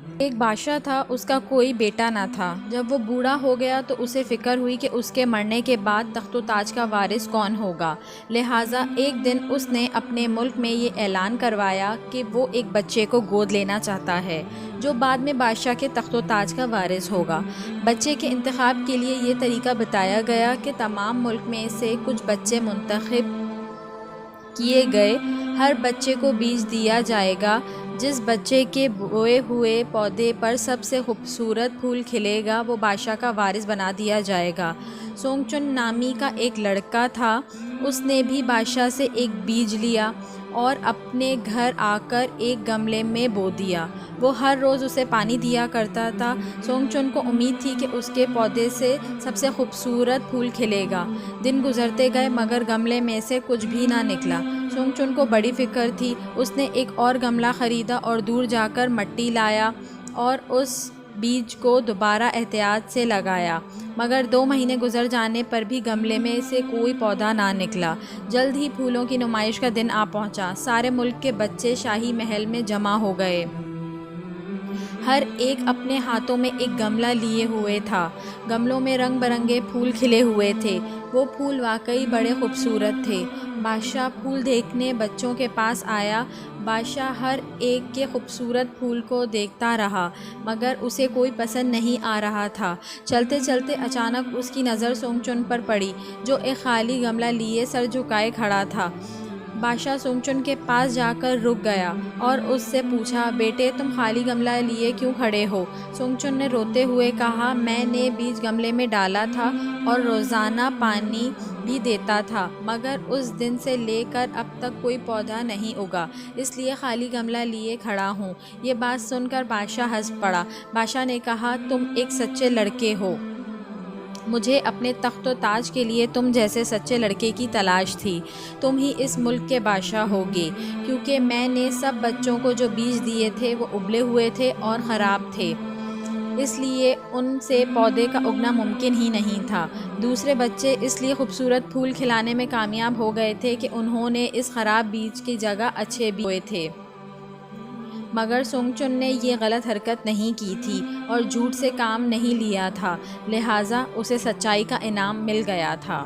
ایک بادشاہ تھا، اس کا کوئی بیٹا نہ تھا۔ جب وہ بوڑھا ہو گیا تو اسے فکر ہوئی کہ اس کے مرنے کے بعد تخت و تاج کا وارث کون ہوگا۔ لہٰذا ایک دن اس نے اپنے ملک میں یہ اعلان کروایا کہ وہ ایک بچے کو گود لینا چاہتا ہے جو بعد میں بادشاہ کے تخت و تاج کا وارث ہوگا۔ بچے کے انتخاب کے لیے یہ طریقہ بتایا گیا کہ تمام ملک میں سے کچھ بچے منتخب کیے گئے۔ ہر بچے کو بیج دیا جائے گا۔ جس بچے کے بوئے ہوئے پودے پر سب سے خوبصورت پھول کھلے گا وہ بادشاہ کا وارث بنا دیا جائے گا۔ سونگ چن نامی کا ایک لڑکا تھا، اس نے بھی بادشاہ سے ایک بیج لیا اور اپنے گھر آ کر ایک گملے میں بو دیا۔ وہ ہر روز اسے پانی دیا کرتا تھا۔ سونگ چن کو امید تھی کہ اس کے پودے سے سب سے خوبصورت پھول کھلے گا۔ دن گزرتے گئے مگر گملے میں سے کچھ بھی نہ نکلا۔ سونگ چن کو بڑی فکر تھی۔ اس نے ایک اور گملہ خریدا اور دور جا کر مٹی لایا اور اس بیج کو دوبارہ احتیاط سے لگایا، مگر 2 مہینے گزر جانے پر بھی گملے میں سے کوئی پودا نہ نکلا۔ جلد ہی پھولوں کی نمائش کا دن آ پہنچا۔ سارے ملک کے بچے شاہی محل میں جمع ہو گئے۔ ہر ایک اپنے ہاتھوں میں ایک گملہ لیے ہوئے تھا۔ گملوں میں رنگ برنگے پھول کھلے ہوئے تھے۔ وہ پھول واقعی بڑے خوبصورت تھے۔ بادشاہ پھول دیکھنے بچوں کے پاس آیا۔ بادشاہ ہر ایک کے خوبصورت پھول کو دیکھتا رہا مگر اسے کوئی پسند نہیں آ رہا تھا۔ چلتے چلتے اچانک اس کی نظر سونگ چن پر پڑی جو ایک خالی گملہ لیے سر جھکائے کھڑا تھا۔ بادشاہ سونگ چن کے پاس جا کر رک گیا اور اس سے پوچھا، بیٹے تم خالی گملہ لیے کیوں کھڑے ہو؟ سونگ چن نے روتے ہوئے کہا، میں نے بیج گملے میں ڈالا تھا اور روزانہ پانی بھی دیتا تھا مگر اس دن سے لے کر اب تک کوئی پودا نہیں اگا، اس لیے خالی گملہ لیے کھڑا ہوں۔ یہ بات سن کر بادشاہ ہنس پڑا۔ بادشاہ نے کہا، تم ایک سچے لڑکے ہو۔ مجھے اپنے تخت و تاج کے لیے تم جیسے سچے لڑکے کی تلاش تھی۔ تم ہی اس ملک کے بادشاہ ہوگے، کیونکہ میں نے سب بچوں کو جو بیج دیے تھے وہ ابلے ہوئے تھے اور خراب تھے، اس لیے ان سے پودے کا اگنا ممکن ہی نہیں تھا۔ دوسرے بچے اس لیے خوبصورت پھول کھلانے میں کامیاب ہو گئے تھے کہ انہوں نے اس خراب بیج کی جگہ اچھے بیج بوئے تھے۔ مگر سونگ چن نے یہ غلط حرکت نہیں کی تھی اور جھوٹ سے کام نہیں لیا تھا، لہٰذا اسے سچائی کا انعام مل گیا تھا۔